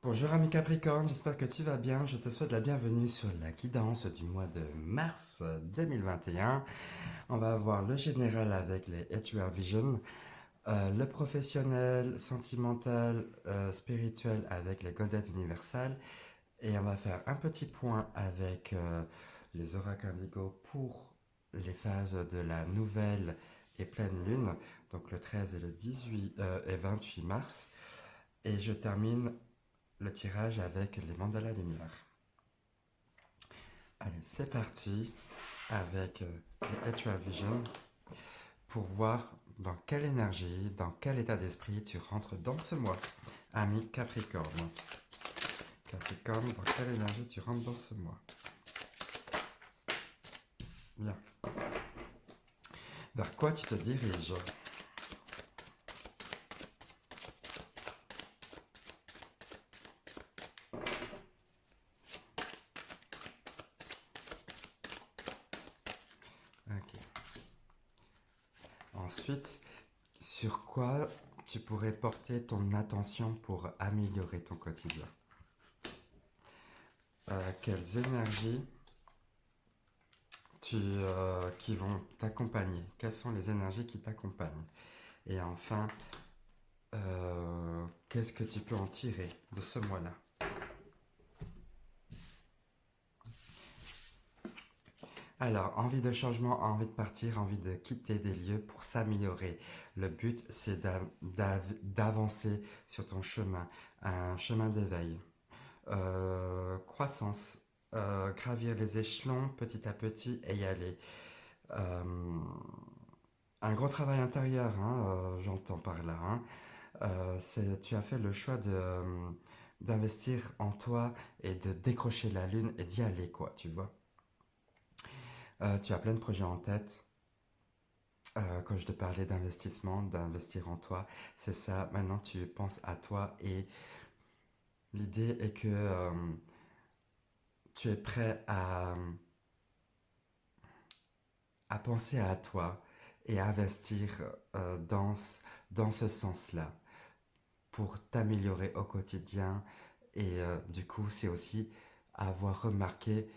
Bonjour ami Capricorne, j'espère que tu vas bien. Je te souhaite la bienvenue sur la guidance du mois de mars 2021. On va avoir le général avec les Etual Vision, le professionnel, sentimental, spirituel avec les Godet universal. Et on va faire un petit point avec les oracles indigo pour les phases de la nouvelle et pleine lune, donc le 13 et le 18 et 28 mars. Et je termine le tirage avec les mandalas lumière. Allez, c'est parti avec les Etual Vision pour voir dans quelle énergie, dans quel état d'esprit tu rentres dans ce mois. Ami Capricorne. Capricorne, dans quelle énergie tu rentres dans ce mois? Bien. Vers quoi tu te diriges? Ok. Ensuite, sur quoi tu pourrais porter ton attention pour améliorer ton quotidien? Quelles énergies qui vont t'accompagner? Quelles sont les énergies qui t'accompagnent? Et enfin, qu'est-ce que tu peux en tirer de ce mois-là? Alors, envie de changement, envie de partir, envie de quitter des lieux pour s'améliorer. Le but, c'est d'avancer sur ton chemin, un chemin d'éveil. Croissance, gravir les échelons petit à petit et y aller. Euh, un gros travail intérieur, hein, j'entends par là, hein. Tu as fait le choix d'investir en toi et de décrocher la lune et d'y aller, quoi, tu vois. Tu as plein de projets en tête. Quand je te parlais d'investissement, d'investir en toi, c'est ça. Maintenant, tu penses à toi et l'idée est que tu es prêt à penser à toi et à investir dans ce sens-là pour t'améliorer au quotidien. Et du coup, c'est aussi avoir remarqué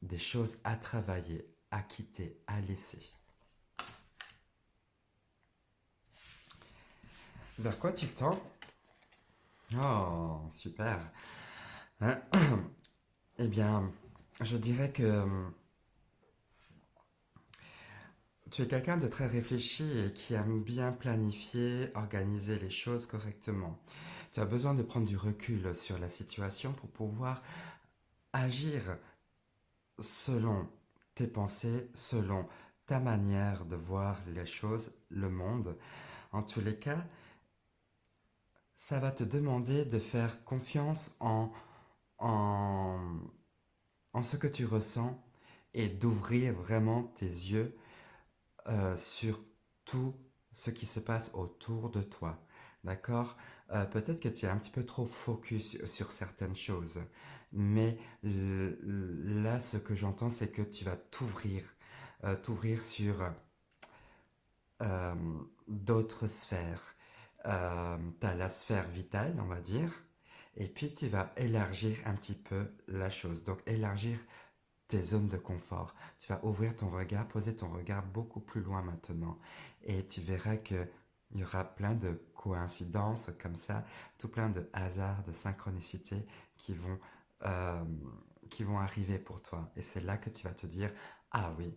des choses à travailler, à quitter, à laisser. Vers quoi tu tends? Oh, super. Hein. Eh bien, je dirais que tu es quelqu'un de très réfléchi et qui aime bien planifier, organiser les choses correctement. Tu as besoin de prendre du recul sur la situation pour pouvoir agir selon tes pensées, selon ta manière de voir les choses, le monde. En tous les cas, ça va te demander de faire confiance en, en ce que tu ressens et d'ouvrir vraiment tes yeux sur tout ce qui se passe autour de toi. D'accord? Peut-être que tu es un petit peu trop focus sur certaines choses, mais là, ce que j'entends, c'est que tu vas t'ouvrir sur euh, d'autres sphères. Tu as la sphère vitale, on va dire, et puis tu vas élargir un petit peu la chose. Donc élargir tes zones de confort. Tu vas ouvrir ton regard, poser ton regard beaucoup plus loin maintenant. Et tu verras qu'il y aura plein de coïncidences comme ça, tout plein de hasards, de synchronicités euh, qui vont arriver pour toi. Et c'est là que tu vas te dire, ah oui,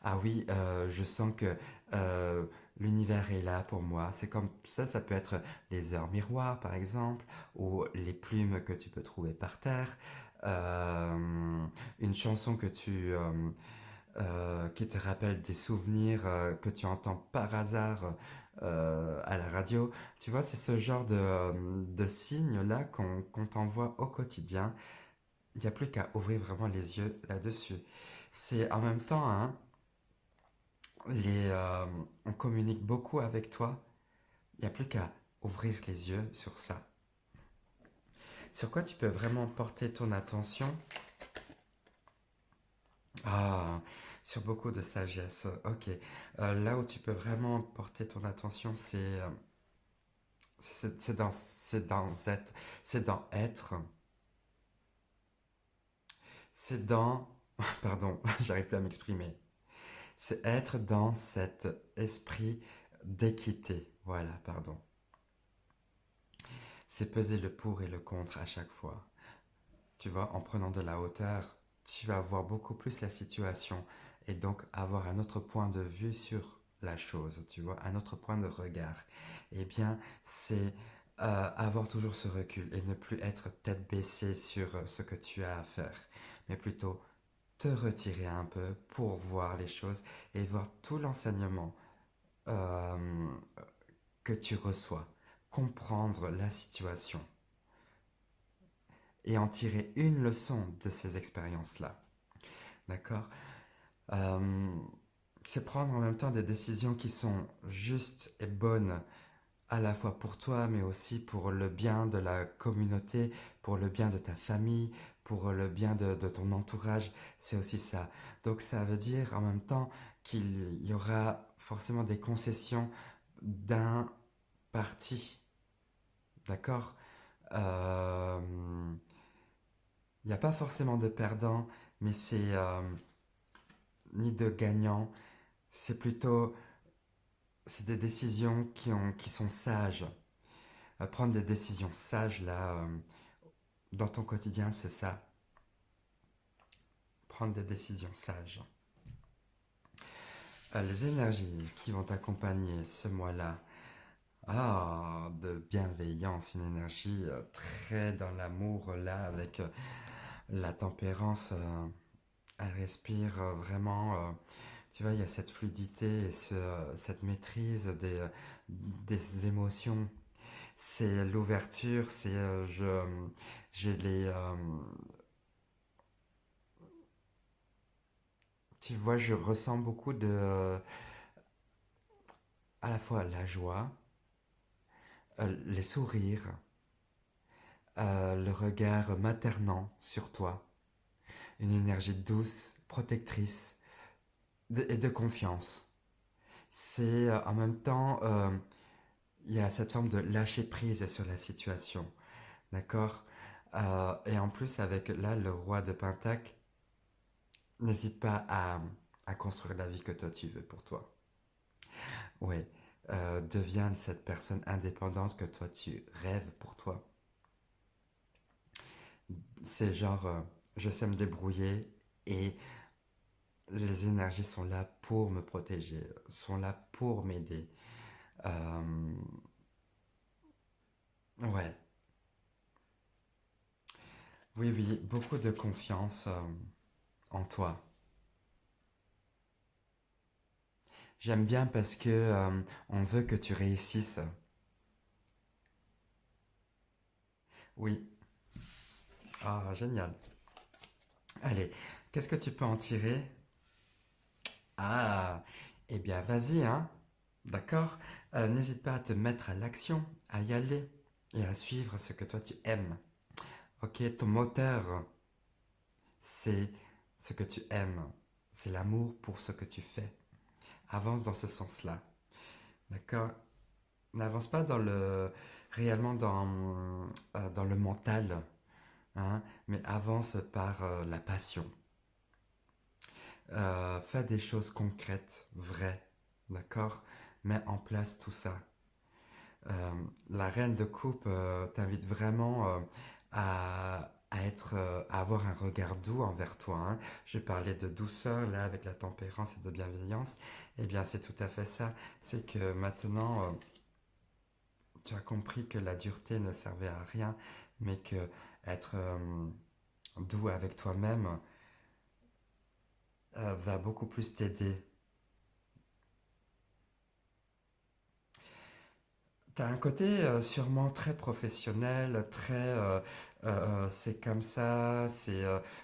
ah oui, je sens que euh, l'univers est là pour moi. C'est comme ça peut être les heures miroirs par exemple, ou les plumes que tu peux trouver par terre, une chanson qui te rappelle des souvenirs que tu entends par hasard à la radio. Tu vois, c'est ce genre de signes-là qu'on t'envoie au quotidien. Il n'y a plus qu'à ouvrir vraiment les yeux là-dessus. C'est en même temps, hein, on communique beaucoup avec toi. Il n'y a plus qu'à ouvrir les yeux sur ça. Sur quoi tu peux vraiment porter ton attention? Ah, sur beaucoup de sagesse. Ok. Là où tu peux vraiment porter ton attention, c'est dans être, c'est dans, pardon, j'arrive plus à m'exprimer. C'est être dans cet esprit d'équité. Voilà, pardon. C'est peser le pour et le contre à chaque fois. Tu vois, en prenant de la hauteur, tu vas voir beaucoup plus la situation et donc avoir un autre point de vue sur la chose, tu vois, un autre point de regard. Eh bien, c'est avoir toujours ce recul et ne plus être tête baissée sur ce que tu as à faire, mais plutôt te retirer un peu pour voir les choses et voir tout l'enseignement euh, que tu reçois, comprendre la situation et en tirer une leçon de ces expériences-là. D'accord. Euh, c'est prendre en même temps des décisions qui sont justes et bonnes à la fois pour toi, mais aussi pour le bien de la communauté, pour le bien de ta famille, pour le bien de ton entourage. C'est aussi ça. Donc ça veut dire en même temps qu'il y aura forcément des concessions d'un parti. D'accord. Euh, Il n'y a pas forcément de perdant, mais c'est ni de gagnant. C'est plutôt c'est des décisions qui sont sages. Prendre des décisions sages, là, dans ton quotidien, c'est ça. Prendre des décisions sages. Les énergies qui vont t'accompagner ce mois-là, de bienveillance, une énergie très dans l'amour, là, avec la tempérance. Elle respire vraiment. Tu vois, il y a cette fluidité et cette maîtrise des émotions. C'est l'ouverture, j'ai tu vois, je ressens beaucoup à la fois la joie, les sourires, le regard maternant sur toi, une énergie douce, protectrice et de confiance. C'est en même temps, il y a cette forme de lâcher prise sur la situation, d'accord. Et en plus, avec là, le roi de Pentacle, n'hésite pas à construire la vie que toi tu veux pour toi. Ouais, deviens cette personne indépendante que toi tu rêves pour toi. C'est genre, je sais me débrouiller et les énergies sont là pour me protéger, sont là pour m'aider. Euh, ouais, oui, oui, beaucoup de confiance en toi. J'aime bien parce que on veut que tu réussisses. Oui, génial. Allez, qu'est-ce que tu peux en tirer? Ah, eh bien, vas-y, hein. D'accord? N'hésite pas à te mettre à l'action, à y aller et à suivre ce que toi tu aimes. Ok, ton moteur, c'est ce que tu aimes. C'est l'amour pour ce que tu fais. Avance dans ce sens-là. D'accord? N'avance pas réellement dans le mental, hein, mais avance par la passion. Fais des choses concrètes, vraies. D'accord? Mets en place tout ça. La reine de coupe t'invite vraiment à avoir un regard doux envers toi, hein. Je parlais de douceur là avec la tempérance et de bienveillance. Eh bien, c'est tout à fait ça. C'est que maintenant, tu as compris que la dureté ne servait à rien, mais que être doux avec toi-même va beaucoup plus t'aider. T'as un côté sûrement très professionnel, c'est comme ça,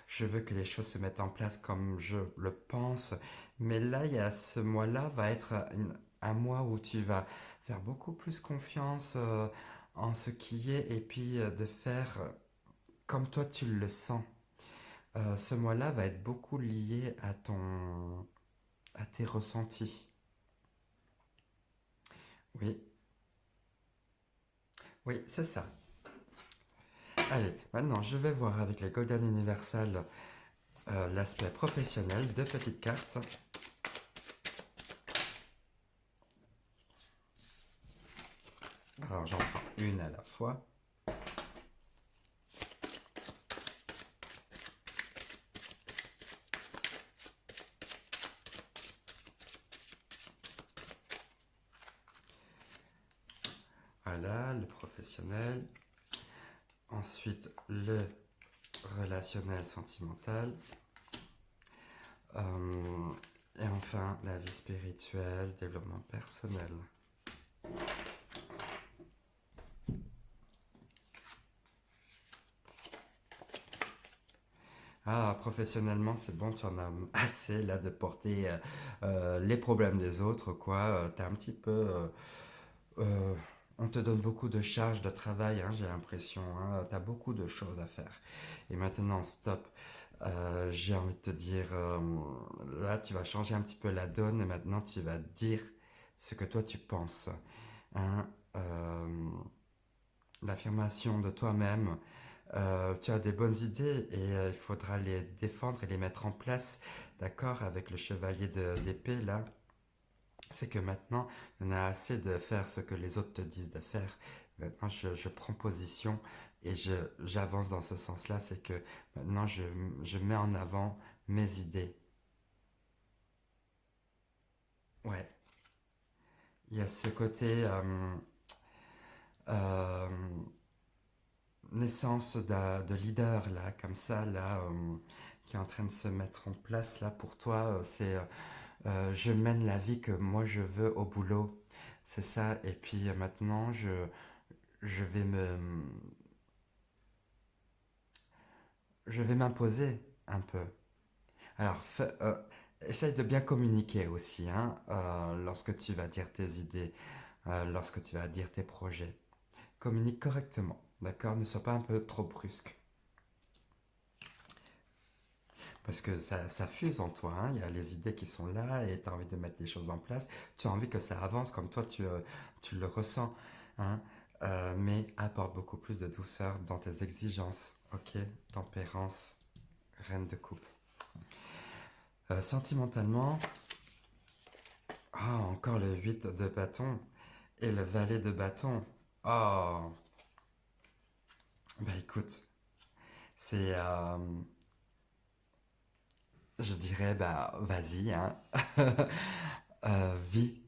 je veux que les choses se mettent en place comme je le pense. Mais là, il y a ce mois-là va être un mois où tu vas faire beaucoup plus confiance en ce qui est et puis de faire comme toi tu le sens. Ce mois-là va être beaucoup lié à tes ressentis. Oui, Oui, c'est ça. Allez, maintenant je vais voir avec les Golden Universal l'aspect professionnel. Deux petites cartes. Alors j'en prends une à la fois. Voilà, le professionnel. Ensuite, le relationnel sentimental. Euh, et enfin, la vie spirituelle, développement personnel. Ah, professionnellement, c'est bon, tu en as assez là de porter les problèmes des autres, quoi. T'as un petit peu. Euh, on te donne beaucoup de charges de travail, hein, j'ai l'impression. Hein, t'as beaucoup de choses à faire. Et maintenant, stop. J'ai envie de te dire, là, tu vas changer un petit peu la donne et maintenant, tu vas dire ce que toi tu penses. Hein. Euh, L'affirmation de toi-même. Tu as des bonnes idées et il faudra les défendre et les mettre en place, d'accord, avec le chevalier d'épée là. C'est que maintenant, il y en a assez de faire ce que les autres te disent de faire. Maintenant, je prends position et j'avance dans ce sens-là. C'est que maintenant, je mets en avant mes idées. Ouais, il y a ce côté euh, naissance de leader là, comme ça, là, qui est en train de se mettre en place là pour toi. C'est je mène la vie que moi je veux au boulot. C'est ça. Et puis maintenant, je vais je vais m'imposer un peu. Alors, essaye de bien communiquer aussi, hein, lorsque tu vas dire tes idées, lorsque tu vas dire tes projets. Communique correctement, d'accord? Ne sois pas un peu trop brusque. Parce que ça fuse en toi, hein. Il y a les idées qui sont là et tu as envie de mettre les choses en place. Tu as envie que ça avance comme toi tu le ressens. Hein. Mais apporte beaucoup plus de douceur dans tes exigences. Ok? Tempérance, reine de coupe. Sentimentalement, encore le 8 de bâton et le valet de bâton. Oh, bah écoute, c'est, je dirais, bah vas-y, hein. Vis.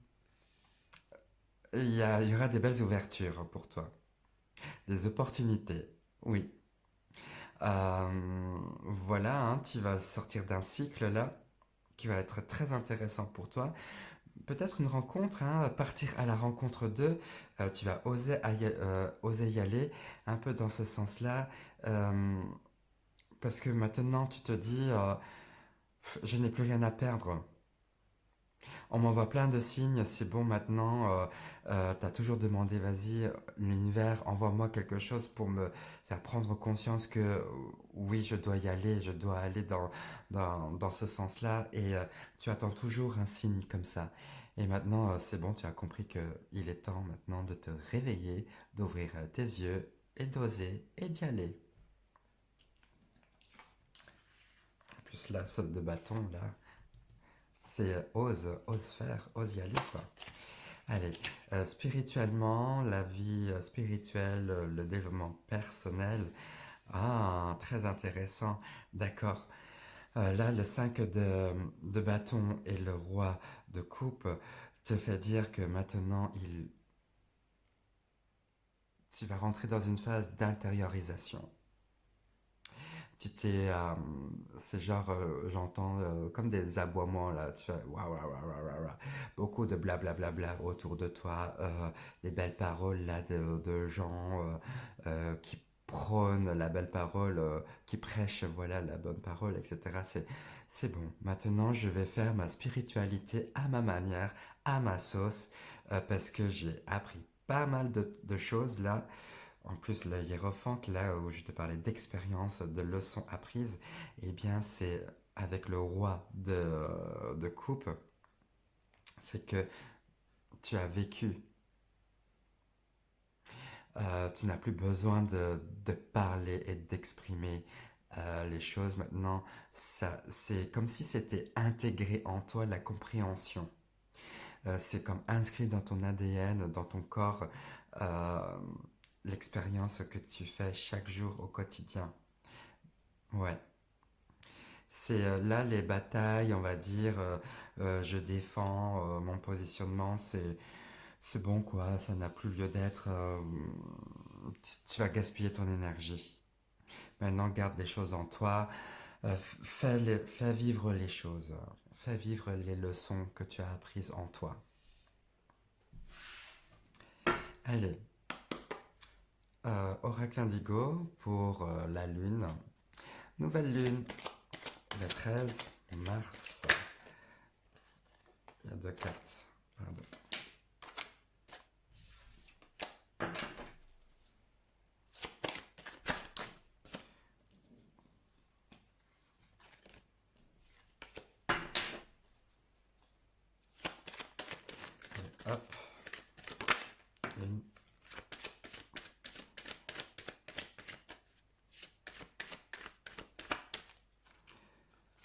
Il y aura des belles ouvertures pour toi. Des opportunités, oui. Voilà, hein, tu vas sortir d'un cycle là qui va être très intéressant pour toi. Peut-être une rencontre, hein, partir à la rencontre d'eux, tu vas oser y aller un peu dans ce sens-là, euh, parce que maintenant tu te dis, je n'ai plus rien à perdre. On m'envoie plein de signes, c'est bon maintenant, t'as toujours demandé, vas-y, l'univers, envoie-moi quelque chose pour me faire prendre conscience que oui, je dois y aller, je dois aller dans ce sens-là, et tu attends toujours un signe comme ça. Et maintenant, c'est bon, tu as compris qu'il est temps maintenant de te réveiller, d'ouvrir tes yeux, et d'oser, et d'y aller. En plus, la saute de bâton, là, c'est ose faire, ose y aller, quoi. Allez, spirituellement, la vie spirituelle, le développement personnel. Ah, très intéressant. D'accord. Là, le 5 de bâton et le roi de coupe te fait dire que maintenant, tu vas rentrer dans une phase d'intériorisation. Tu t'es, c'est genre, j'entends comme des aboiements là, tu fais waouh, waouh, waouh, waouh, waouh, waouh. Beaucoup de blablabla autour de toi, les belles paroles là de gens qui prônent la belle parole, qui prêchent voilà la bonne parole, etc. C'est bon. Maintenant, je vais faire ma spiritualité à ma manière, à ma sauce, parce que j'ai appris pas mal de choses là. En plus, le hiérophante, là où je te parlais d'expérience, de leçons apprises, eh bien, c'est avec le roi de coupe, c'est que tu as vécu Tu n'as plus besoin de parler et d'exprimer les choses maintenant. Ça, c'est comme si c'était intégré en toi la compréhension. C'est comme inscrit dans ton ADN, dans ton corps, euh, l'expérience que tu fais chaque jour au quotidien. Ouais. C'est là les batailles, on va dire, je défends mon positionnement, c'est bon quoi, ça n'a plus lieu d'être. Tu vas gaspiller ton énergie. Maintenant, garde les choses en toi, fais vivre les choses, fais vivre les leçons que tu as apprises en toi. Allez, Oracle Indigo pour la lune. Nouvelle lune, le 13 mars. Il y a deux cartes. Pardon. Et hop, une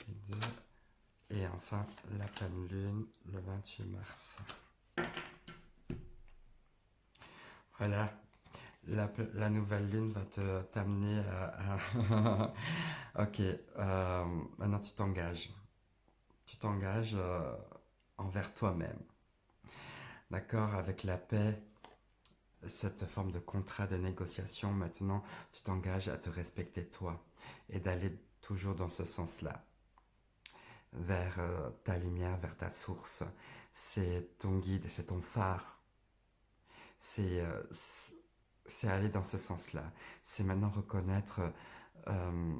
et deux. Et enfin, la pleine lune, le 28 mars. Voilà, la nouvelle lune va t'amener ok, maintenant tu t'engages. Tu t'engages envers toi-même. D'accord? Avec la paix, cette forme de contrat de négociation, maintenant tu t'engages à te respecter toi et d'aller toujours dans ce sens-là, vers ta lumière, vers ta source. C'est ton guide, c'est ton phare. C'est c'est aller dans ce sens-là. C'est maintenant reconnaître euh,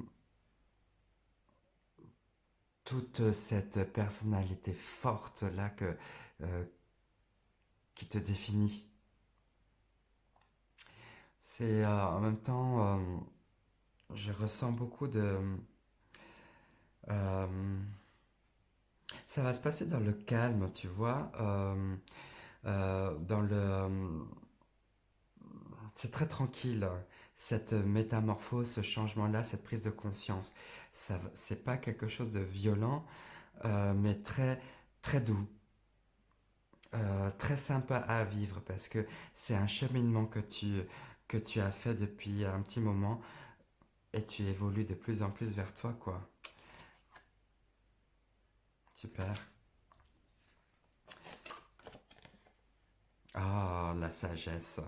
toute cette personnalité forte là euh, qui te définit. C'est en même temps, je ressens beaucoup de... euh, ça va se passer dans le calme, tu vois, dans c'est très tranquille, cette métamorphose, ce changement-là, cette prise de conscience. Ça, c'est pas quelque chose de violent, mais très, très doux. Très sympa à vivre parce que c'est un cheminement que tu as fait depuis un petit moment et tu évolues de plus en plus vers toi, quoi. Super. Ah, la sagesse.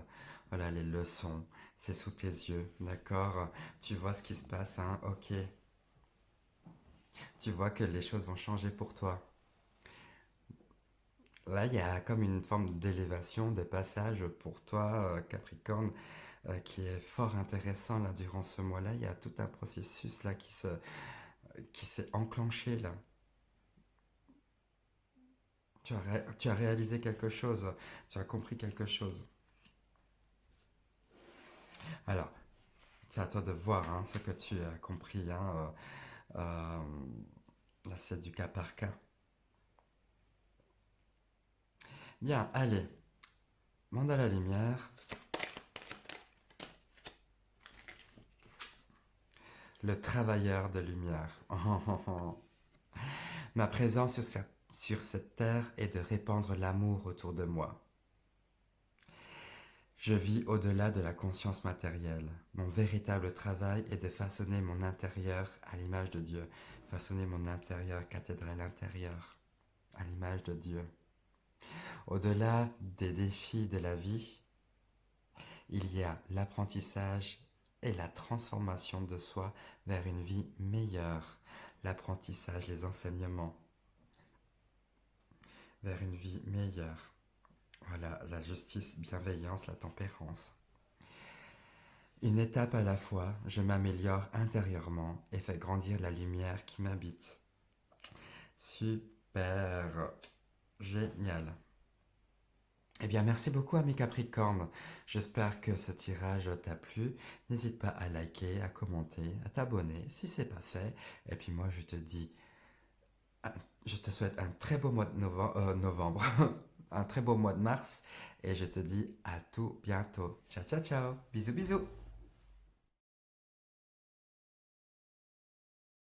Voilà, les leçons. C'est sous tes yeux, d'accord? Tu vois ce qui se passe, hein? Ok. Tu vois que les choses vont changer pour toi. Là, il y a comme une forme d'élévation, de passage pour toi, Capricorne, qui est fort intéressant là durant ce mois-là. Il y a tout un processus là qui s'est enclenché là. Tu as réalisé quelque chose, tu as compris quelque chose. Alors, c'est à toi de voir hein, ce que tu as compris. Hein, là, c'est du cas par cas. Bien, allez, mande à la lumière. Le travailleur de lumière. Ma présence sur cette terre est de répandre l'amour autour de moi. Je vis au-delà de la conscience matérielle. Mon véritable travail est de façonner mon intérieur à l'image de Dieu. Façonner mon intérieur, cathédrale intérieure, à l'image de Dieu. Au-delà des défis de la vie, il y a l'apprentissage et la transformation de soi vers une vie meilleure. L'apprentissage, les enseignements vers une vie meilleure. Voilà, la justice, bienveillance, la tempérance. Une étape à la fois, je m'améliore intérieurement et fais grandir la lumière qui m'habite. Super, génial. Eh bien, merci beaucoup à mes Capricornes. J'espère que ce tirage t'a plu. N'hésite pas à liker, à commenter, à t'abonner si c'est pas fait. Et puis moi, je te dis, je te souhaite un très beau mois de novembre. un très beau mois de mars et je te dis à tout bientôt. Ciao, ciao, ciao. Bisous, bisous.